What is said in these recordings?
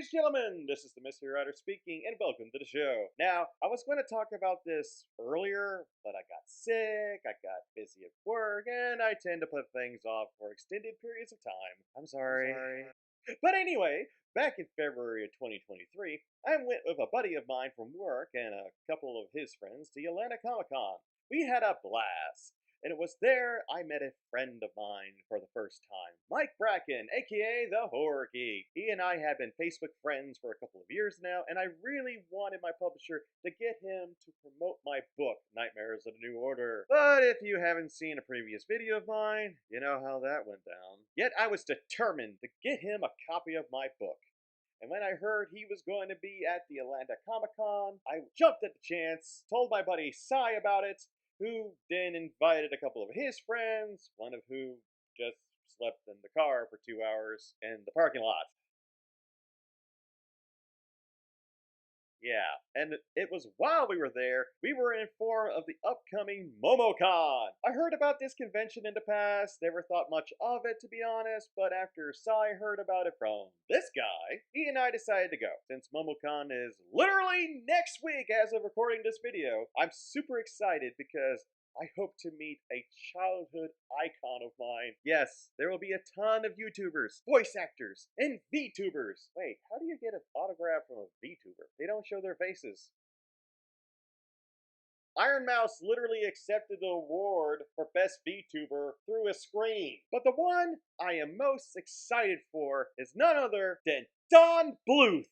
Ladies and gentlemen, this is the Mystery Writer speaking, and welcome to the show. Now, I was going to talk about this earlier, but I got sick, I got busy at work, and I tend to put things off for extended periods of time. I'm sorry. But anyway, back in February of 2023, I went with a buddy of mine from work and a couple of his friends to Atlanta Comic Con. We had a blast. And it was there I met a friend of mine for the first time, Mike Bracken, aka the Horror Geek. He and I have been Facebook friends for a couple of years now, and I really wanted my publisher to get him to promote my book, Nightmares of the New Order. But if you haven't seen a previous video of mine, you know how that went down. Yet I was determined to get him a copy of my book. And when I heard he was going to be at the Atlanta Comic Con, I jumped at the chance, told my buddy Cy about it, who then invited a couple of his friends, one of whom just slept in the car for 2 hours in the parking lot. Yeah, and it was while we were there, we were informed of the upcoming MomoCon. I heard about this convention in the past, never thought much of it to be honest, but after Cy heard about it from this guy, he and I decided to go. Since MomoCon is literally next week as of recording this video, I'm super excited because I hope to meet a childhood icon of mine. Yes, there will be a ton of YouTubers, voice actors, and VTubers. Wait, how do you get an autograph from a VTuber? They don't show their faces. Iron Mouse literally accepted the award for Best VTuber through a screen. But the one I am most excited for is none other than Don Bluth.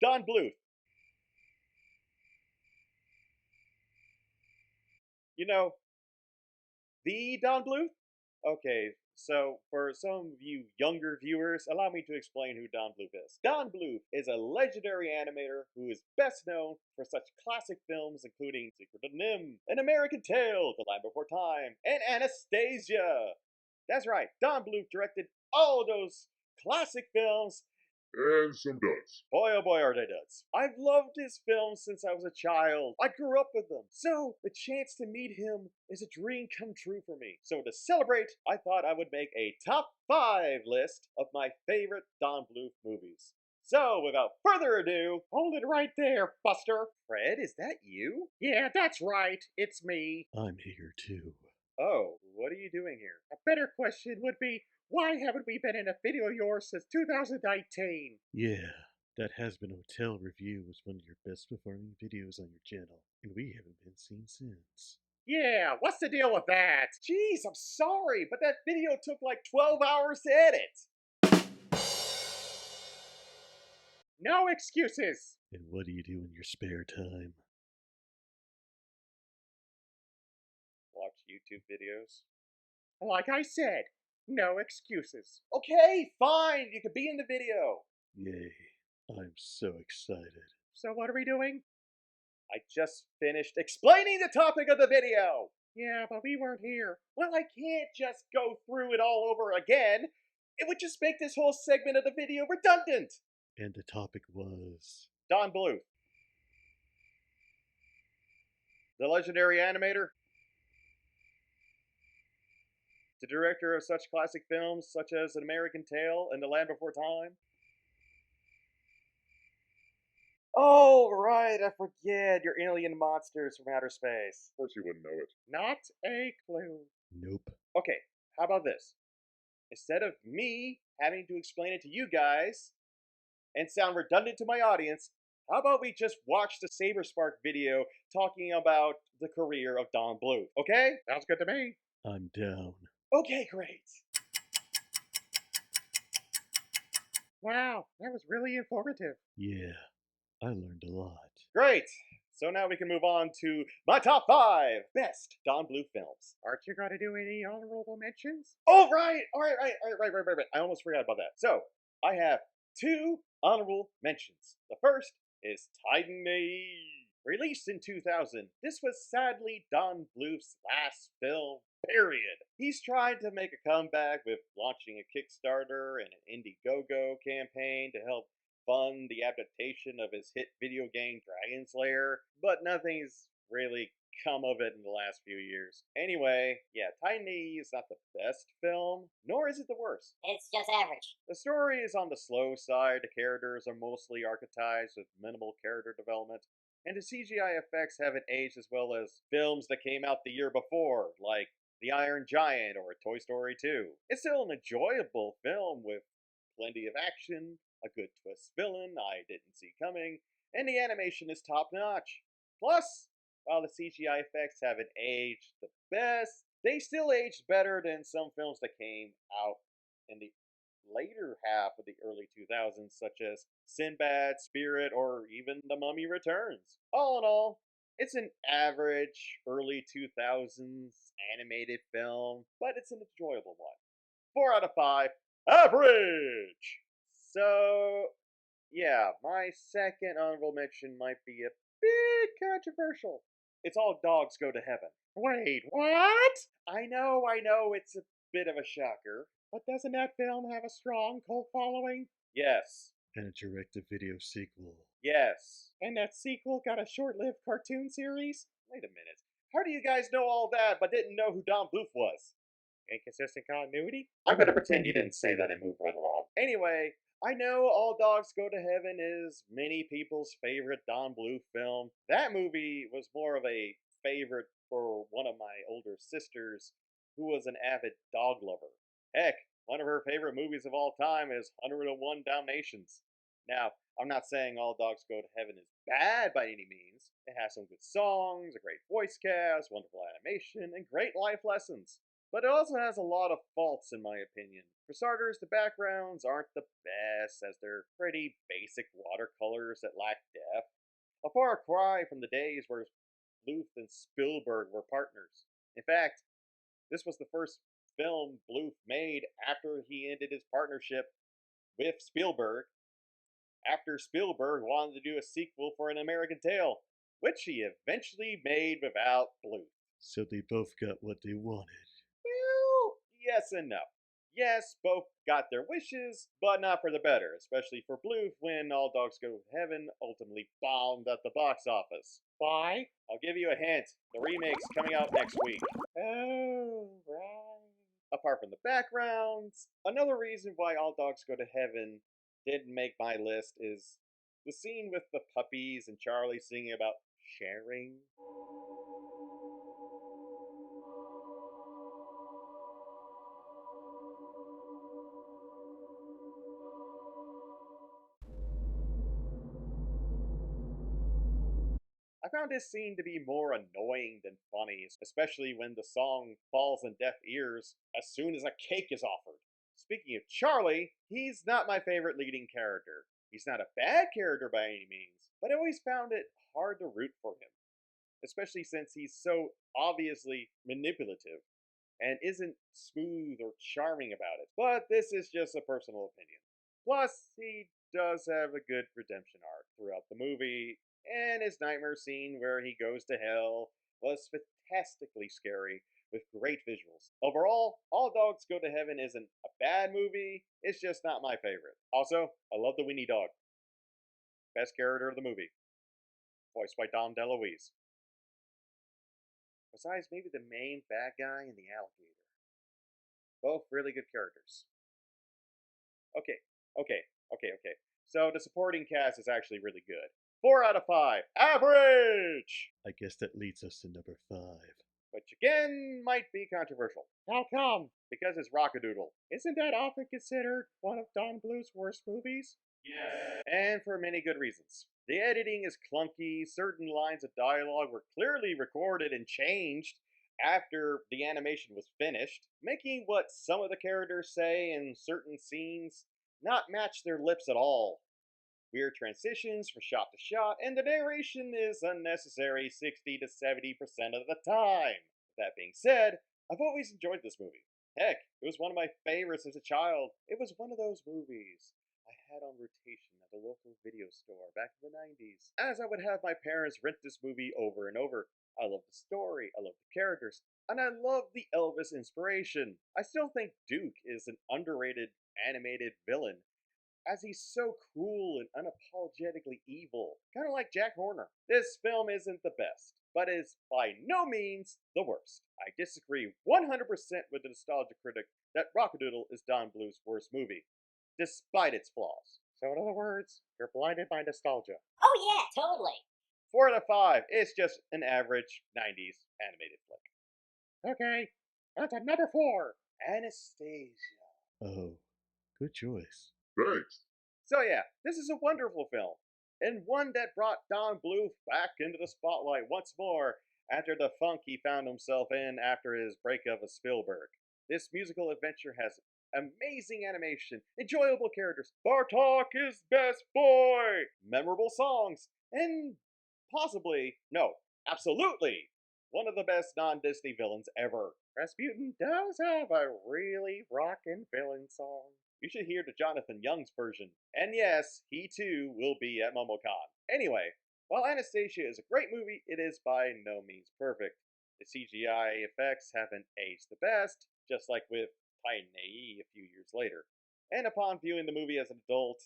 Don Bluth. You know, the Don Bluth? Okay, so for some of you younger viewers, allow me to explain who Don Bluth is. Don Bluth is a legendary animator who is best known for such classic films including Secret of Nim, An American Tale, The Land Before Time, and Anastasia. That's right, Don Bluth directed all those classic films. And some duds. Boy, oh boy, are they duds. I've loved his films since I was a child. I grew up with them. So, the chance to meet him is a dream come true for me. So, to celebrate, I thought I would make a top 5 list of my favorite Don Bluth movies. So, without further ado, hold it right there, Buster. Fred, is that you? Yeah, that's right. It's me. I'm here too. Oh, what are you doing here? A better question would be, why haven't we been in a video of yours since 2019? Yeah, that Has Been Hotel review was one of your best performing videos on your channel, and we haven't been seen since. Yeah, what's the deal with that? Jeez, I'm sorry, but that video took like 12 hours to edit. No excuses. And what do you do in your spare time? Watch YouTube videos. Like I said, no excuses. Okay, fine, you could be in the video. Yay, I'm so excited. So what are we doing? I just finished explaining the topic of the video. Yeah, but we weren't here. Well, I can't just go through it all over again. It would just make this whole segment of the video redundant. And the topic was... Don Bluth, the legendary animator, the director of such classic films such as An American Tale and The Land Before Time. Oh, right, I forget. You're alien monsters from outer space. Of course you wouldn't know it. Not a clue. Nope. Okay, how about this? Instead of me having to explain it to you guys and sound redundant to my audience, how about we just watch the Saberspark video talking about the career of Don Bluth, okay? Sounds good to me. I'm down. Okay, great. Wow, that was really informative. Yeah, I learned a lot. Great. So now we can move on to my top 5 best Don Bluth films. Aren't you going to do any honorable mentions? Oh, right. All right. I almost forgot about that. So I have 2 honorable mentions. The first is Titan Age. Released in 2000, this was sadly Don Bluth's last film, period. He's trying to make a comeback with launching a Kickstarter and an Indiegogo campaign to help fund the adaptation of his hit video game Dragon Slayer, but nothing's really come of it in the last few years. Anyway, yeah, Tiny is not the best film, nor is it the worst. It's just average. The story is on the slow side, the characters are mostly archetypes with minimal character development, and the CGI effects haven't aged as well as films that came out the year before, like The Iron Giant or Toy Story 2. It's still an enjoyable film with plenty of action, a good twist villain I didn't see coming, and the animation is top notch. Plus, while the CGI effects haven't aged the best, they still aged better than some films that came out in the later half of the early 2000s, such as Sinbad, Spirit, or even The Mummy Returns. All in all, it's an average early 2000s animated film, but it's an enjoyable one. 4 out of 5, average! So, yeah, my second honorable mention might be a bit controversial. It's All Dogs Go to Heaven. Wait, what? I know, it's a bit of a shocker. But doesn't that film have a strong cult following? Yes, And a direct-to-video sequel. yes. And that sequel got a short-lived cartoon series? Wait a minute. How do you guys know all that but didn't know who Don Bluth was? Inconsistent continuity? I'm gonna pretend you didn't say that and move right along. Anyway, I know All Dogs Go to Heaven is many people's favorite Don Bluth film. That movie was more of a favorite for one of my older sisters who was an avid dog lover. Heck, one of her favorite movies of all time is 101 Dalmatians. Now, I'm not saying All Dogs Go to Heaven is bad by any means. It has some good songs, a great voice cast, wonderful animation, and great life lessons. But it also has a lot of faults, in my opinion. For starters, the backgrounds aren't the best, as they're pretty basic watercolors that lack depth. A far cry from the days where Bluth and Spielberg were partners. In fact, this was the first film Bluth made after he ended his partnership with Spielberg, after Spielberg wanted to do a sequel for An American Tail, which he eventually made without Bluth. So they both got what they wanted. Well, yes and no. Yes, both got their wishes, but not for the better, especially for Bluth when All Dogs Go to Heaven ultimately bombed at the box office. Why? I'll give you a hint. The remake's coming out next week. Oh, right. Apart from the backgrounds, another reason why All Dogs Go to Heaven didn't make my list is the scene with the puppies and Charlie singing about sharing. I found this scene to be more annoying than funny, especially when the song falls on deaf ears as soon as a cake is offered. Speaking of Charlie, he's not my favorite leading character. He's not a bad character by any means, but I always found it hard to root for him, especially since he's so obviously manipulative and isn't smooth or charming about it. But this is just a personal opinion. Plus, he does have a good redemption arc throughout the movie, and his nightmare scene where he goes to hell was fantastically scary with great visuals. Overall, All Dogs Go to Heaven isn't a bad movie, it's just not my favorite. Also, I love the Weenie Dog. Best character of the movie. Voiced by Dom DeLuise. Besides maybe the main bad guy and the alligator. Both really good characters. Okay. So the supporting cast is actually really good. 4 out of 5. Average! I guess that leads us to number 5. Which again might be controversial. How come? Because it's Rockadoodle. Isn't that often considered one of Don Bluth's worst movies? Yes. And for many good reasons. The editing is clunky, certain lines of dialogue were clearly recorded and changed after the animation was finished, making what some of the characters say in certain scenes not match their lips at all. Weird transitions from shot to shot, and the narration is unnecessary 60 to 70% of the time. That being said, I've always enjoyed this movie. Heck, it was one of my favorites as a child. It was one of those movies I had on rotation at the local video store back in the 90s, as I would have my parents rent this movie over and over. I love the story, I love the characters, and I love the Elvis inspiration. I still think Duke is an underrated animated villain, as he's so cruel and unapologetically evil, kind of like Jack Horner. This film isn't the best, but is by no means the worst. I disagree 100% with the nostalgia critic that Rockadoodle is Don Bluth's worst movie, despite its flaws. So in other words, you're blinded by nostalgia. Oh yeah, totally. 4 out of 5, it's just an average 90s animated flick. Okay, on to number 4. Anastasia. Oh, good choice. Thanks. So yeah, this is a wonderful film, and one that brought Don Bluth back into the spotlight once more after the funk he found himself in after his breakup with Spielberg. This musical adventure has amazing animation, enjoyable characters, Bartok is best boy, memorable songs, and possibly, no, absolutely, one of the best non-Disney villains ever. Rasputin does have a really rockin' villain song. You should hear the Jonathan Young's version. And yes, he too will be at MomoCon. Anyway, while Anastasia is a great movie, it is by no means perfect. The CGI effects haven't aged the best, just like with Titan AE a few years later. And upon viewing the movie as an adult,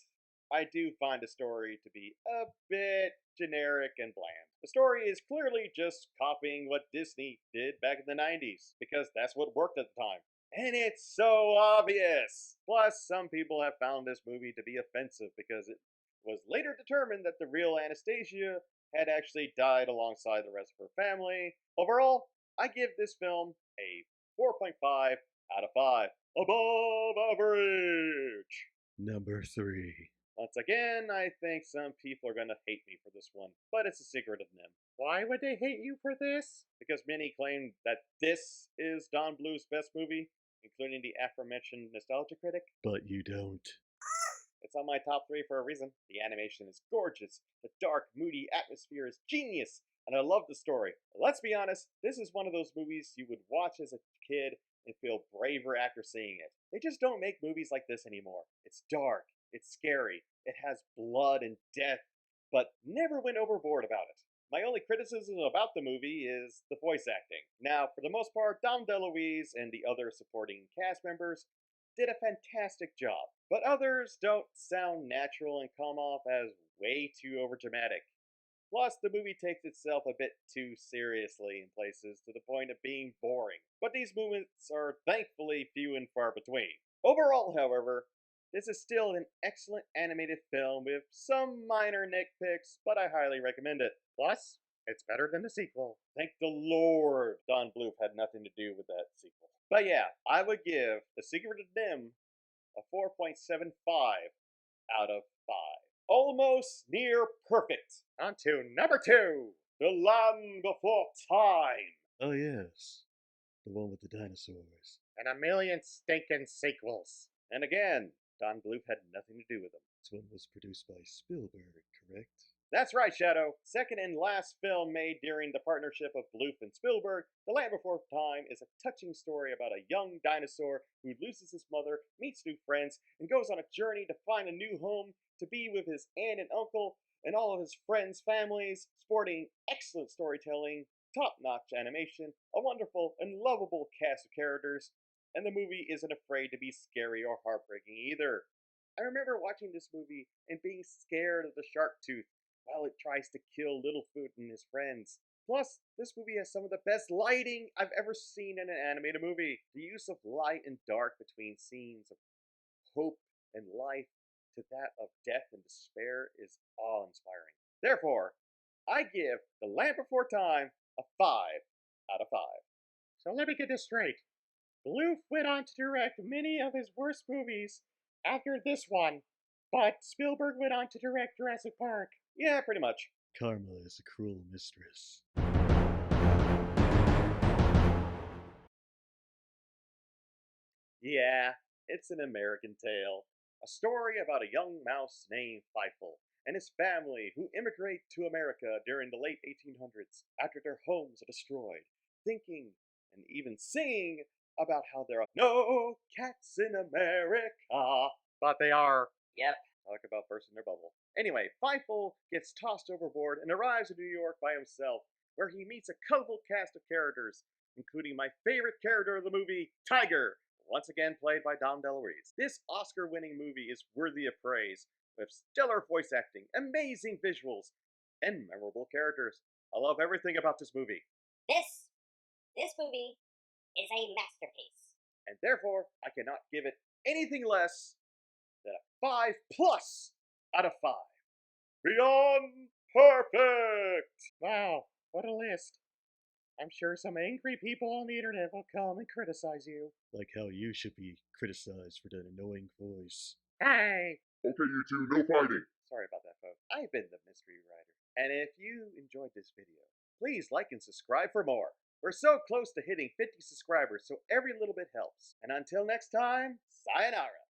I do find the story to be a bit generic and bland. The story is clearly just copying what Disney did back in the 90s, because that's what worked at the time. And it's so obvious! Plus, some people have found this movie to be offensive because it was later determined that the real Anastasia had actually died alongside the rest of her family. Overall, I give this film a 4.5 out of 5. Above average! Number 3. Once again, I think some people are gonna hate me for this one, but it's a secret of them. Why would they hate you for this? Because many claim that this is Don Bluth's best movie, including the aforementioned nostalgia critic. But you don't. It's on my top 3 for a reason. The animation is gorgeous, the dark, moody atmosphere is genius, and I love the story. Let's be honest, this is one of those movies you would watch as a kid and feel braver after seeing it. They just don't make movies like this anymore. It's dark, it's scary, it has blood and death, but never went overboard about it. My only criticism about the movie is the voice acting. Now, for the most part, Dom DeLuise and the other supporting cast members did a fantastic job, but others don't sound natural and come off as way too overdramatic. Plus, the movie takes itself a bit too seriously in places to the point of being boring, but these moments are thankfully few and far between. Overall, however, this is still an excellent animated film with some minor nitpicks, but I highly recommend it. Plus, it's better than the sequel. Thank the Lord Don Bluth had nothing to do with that sequel. But yeah, I would give The Secret of Nim a 4.75 out of 5. Almost near perfect. On to number 2. The Land Before Time. Oh, yes. The one with the dinosaurs. And a million stinking sequels. And again, Don Bluth had nothing to do with them. This one was produced by Spielberg, correct? That's right, Shadow. Second and last film made during the partnership of Bluth and Spielberg, The Land Before Time is a touching story about a young dinosaur who loses his mother, meets new friends, and goes on a journey to find a new home to be with his aunt and uncle and all of his friends' families, sporting excellent storytelling, top-notch animation, a wonderful and lovable cast of characters, and the movie isn't afraid to be scary or heartbreaking either. I remember watching this movie and being scared of the shark tooth while it tries to kill Littlefoot and his friends. Plus, this movie has some of the best lighting I've ever seen in an animated movie. The use of light and dark between scenes of hope and life to that of death and despair is awe-inspiring. Therefore, I give The Land Before Time a 5 out of 5. So let me get this straight. Bluth went on to direct many of his worst movies after this one, but Spielberg went on to direct Jurassic Park. Yeah, pretty much. Karma is a cruel mistress. Yeah, it's an American tale. A story about a young mouse named Feifel and his family who immigrate to America during the late 1800s after their homes are destroyed, thinking and even singing about how there are no cats in America. But they are. Yep. Talk about bursting their bubble. Anyway, Feifel gets tossed overboard and arrives in New York by himself, where he meets a colorful cast of characters, including my favorite character of the movie, Tiger, once again played by Dom DeLuise. This Oscar-winning movie is worthy of praise, with stellar voice acting, amazing visuals, and memorable characters. I love everything about this movie, This movie is a masterpiece. and therefore I cannot give it anything less than a 5 plus out of 5. Beyond perfect! Wow, what a list. I'm sure some angry people on the internet will come and criticize you. Like how you should be criticized for that annoying voice. Hey! Okay, you two, no fighting. Sorry about that, folks. I've been the Mystery Writer. And if you enjoyed this video, please like and subscribe for more. We're so close to hitting 50 subscribers, so every little bit helps. And until next time, sayonara.